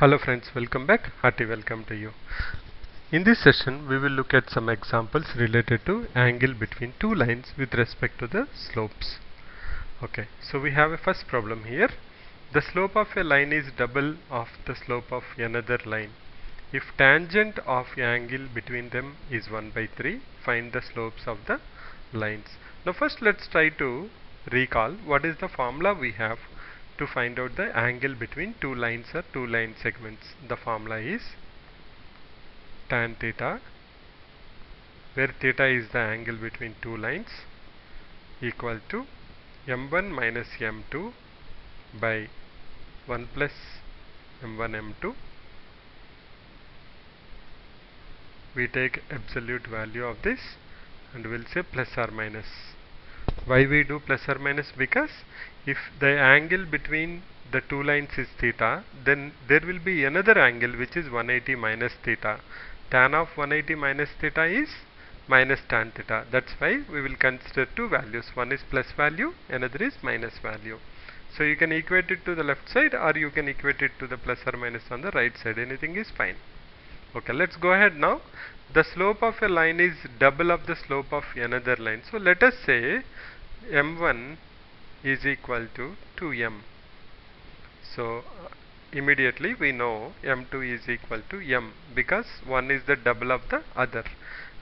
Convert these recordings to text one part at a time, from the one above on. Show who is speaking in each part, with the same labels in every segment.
Speaker 1: Hello friends, welcome back. Hearty welcome to you. In this session, we will look at some examples related to angle between two lines with respect to the slopes. Okay, so we have a first problem here. The slope of a line is double of the slope of another line. If tangent of angle between them is 1 by 3, find the slopes of the lines. Now first let's try to recall what is the formula we have to find out the angle between two lines or two line segments. The formula is tan theta, where theta is the angle between two lines, equal to m1 minus m2 by 1 plus m1 m2. We take absolute value of this and we'll say plus or minus. Why we do plus or minus? Because if the angle between the two lines is theta, then there will be another angle which is 180 minus theta. Tan of 180 minus theta is minus tan theta. That's why we will consider two values. One is plus value, another is minus value. So you can equate it to the left side or you can equate it to the plus or minus on the right side. Anything is fine. Okay, let's go ahead now. The slope of a line is double of the slope of another line. So let us say m1 is equal to 2m. So immediately we know m2 is equal to m because one is the double of the other.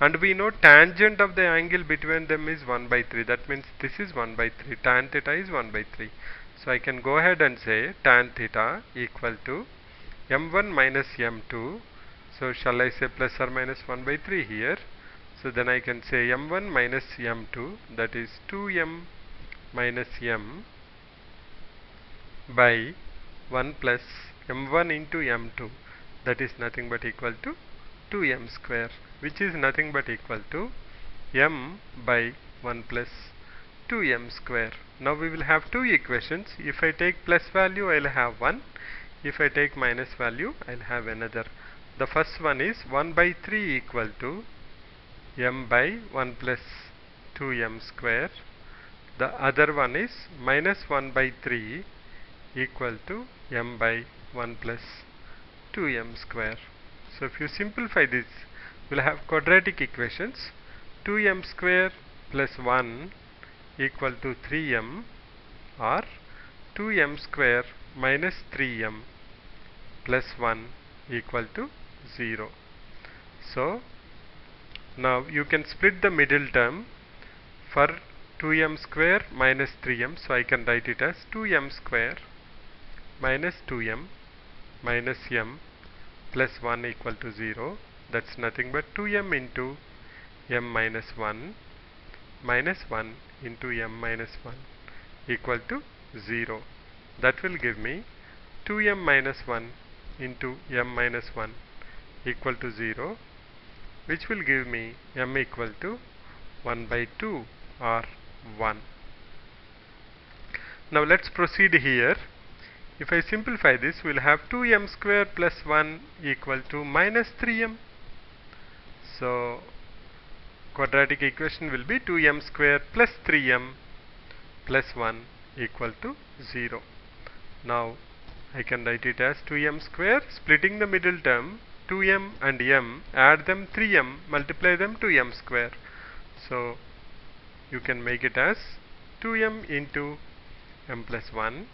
Speaker 1: And we know tangent of the angle between them is 1 by 3. That means this is 1 by 3. Tan theta is 1 by 3. So I can go ahead and say tan theta equal to m1 minus m2. So shall I say plus or minus 1 by 3 here? So then I can say m1 minus m2, that is 2m minus m by 1 plus m1 into m2, that is nothing but equal to 2m square, which is nothing but equal to m by 1 plus 2m square. Now we will have two equations. If I take plus value, I will have 1. If I take minus value, I will have another. The first one is 1 by 3 equal to m by 1 plus 2m square. The other one is minus 1 by 3 equal to m by 1 plus 2m square. So if you simplify this, we'll have quadratic equations. 2m square plus 1 equal to 3m, or 2m square minus 3m plus 1 equal to 0. So now you can split the middle term for 2m square minus 3m. So I can write it as 2m square minus 2m minus m plus 1 equal to 0. That's nothing but 2m into m minus 1 minus 1 into m minus 1 equal to 0. That will give me 2m minus 1 into m minus 1 equal to 0, which will give me m equal to 1 by 2 or 1. Now let's proceed here. If I simplify this, we'll have 2m square plus 1 equal to minus 3m. So quadratic equation will be 2m square plus 3m plus 1 equal to 0. Now I can write it as 2m square, splitting the middle term, 2m and m, add them 3m, multiply them to m square. So you can make it as 2m into m plus 1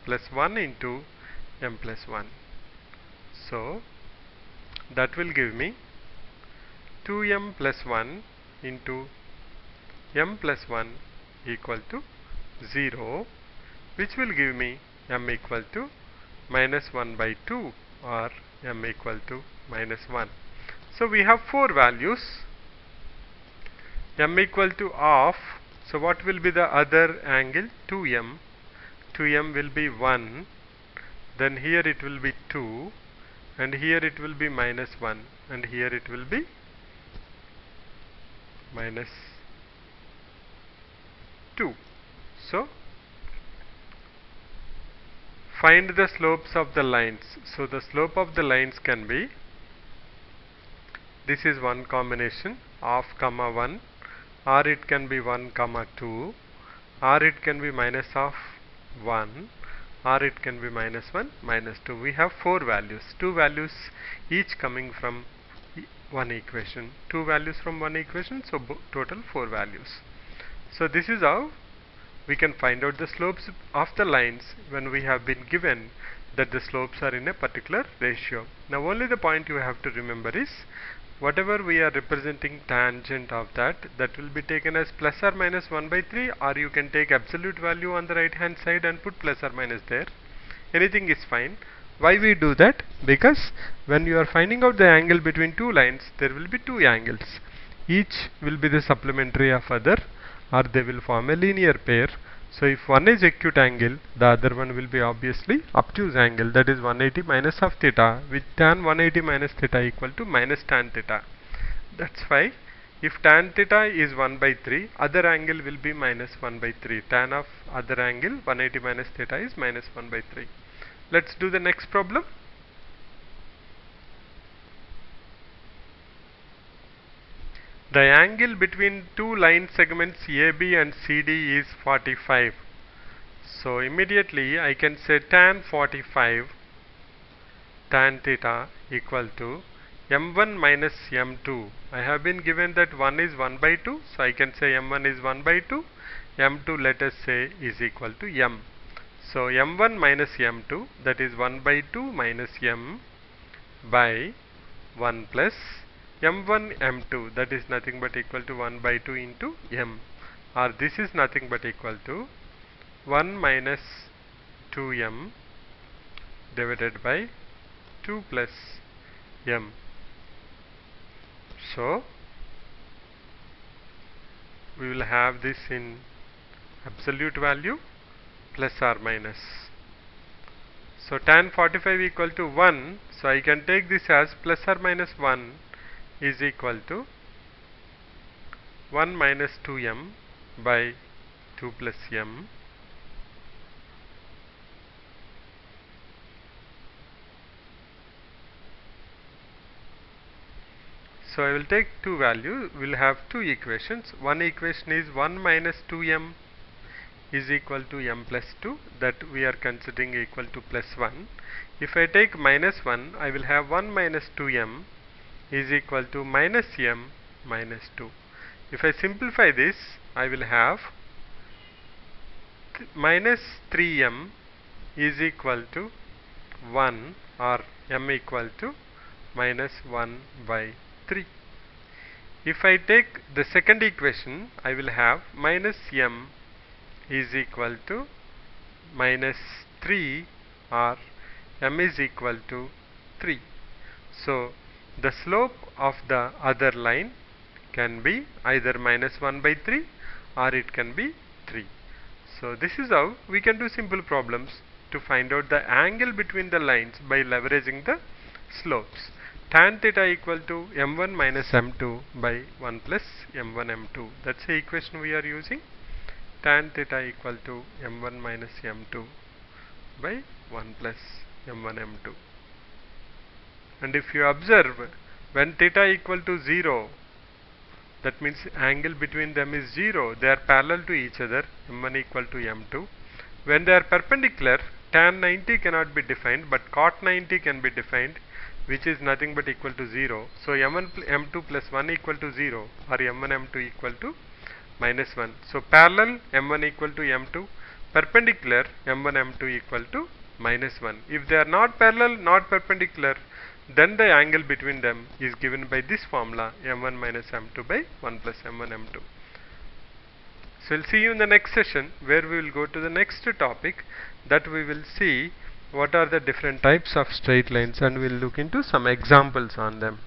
Speaker 1: plus 1 into m plus 1. So that will give me 2m plus 1 into m plus 1 equal to 0, which will give me m equal to minus 1 by 2 or m equal to minus 1. So we have four values. M equal to half. So what will be the other angle? 2m. 2m will be 1. Then here it will be 2. And here it will be minus 1. And here it will be minus 2. So find the slopes of the lines. So the slope of the lines can be, this is one combination, half comma 1, or it can be 1 comma 2, or it can be minus of 1, or it can be minus 1, minus 2. We have 4 values, 2 values each coming from one equation, 2 values from one equation, so total 4 values. So this is how we can find out the slopes of the lines when we have been given that the slopes are in a particular ratio. Now only the point you have to remember is whatever we are representing tangent of that will be taken as plus or minus 1 by 3, or you can take absolute value on the right hand side and put plus or minus there. Anything is fine. Why we do that? Because when you are finding out the angle between two lines, there will be two angles. Each will be the supplementary of other, or they will form a linear pair. So if one is acute angle, the other one will be obviously obtuse angle, that is 180 minus of theta, with tan 180 minus theta equal to minus tan theta. That's why if tan theta is 1 by 3, other angle will be minus 1 by 3. Tan of other angle 180 minus theta is minus 1 by 3. Let's do the next problem. The angle between two line segments AB and CD is 45. So immediately I can say tan 45 tan theta equal to m1 minus m2. I have been given that 1 is 1 by 2, so I can say m1 is 1 by 2, m2 let us say is equal to m. So m1 minus m2, that is 1 by 2 minus m by 1 plus m1 m2, that is nothing but equal to 1 by 2 into m, or this is nothing but equal to 1 minus 2m divided by 2 plus m. So we will have this in absolute value plus or minus. So tan 45 equal to 1, so I can take this as plus or minus 1 is equal to 1 minus 2m by 2 plus m So I will take two values, we will have two equations. One equation is 1 minus 2m is equal to m plus 2, that we are considering equal to plus 1. If I take minus 1, I will have 1 minus 2m is equal to minus m minus 2. If I simplify this, I will have minus 3m is equal to 1, or m equal to minus 1 by 3. If I take the second equation, I will have minus m is equal to minus 3, or m is equal to 3. So the slope of the other line can be either minus 1 by 3 or it can be 3. So this is how we can do simple problems to find out the angle between the lines by leveraging the slopes. Tan theta equal to m1 minus m2 by 1 plus m1 m2. That's the equation we are using. Tan theta equal to m1 minus m2 by 1 plus m1 m2. And if you observe, when theta equal to 0, that means angle between them is 0, they are parallel to each other, m1 equal to m2. When they are perpendicular, tan 90 cannot be defined, but cot 90 can be defined, which is nothing but equal to 0. So m1 m2 plus 1 equal to 0, or m1 m2 equal to minus 1. So parallel m1 equal to m2, perpendicular m1 m2 equal to minus 1. If they are not parallel, not perpendicular, then the angle between them is given by this formula, m1 minus m2 by 1 plus m1 m2. So we'll see you in the next session, where we will go to the next topic, that we will see what are the different types of straight lines, and we'll look into some examples on them.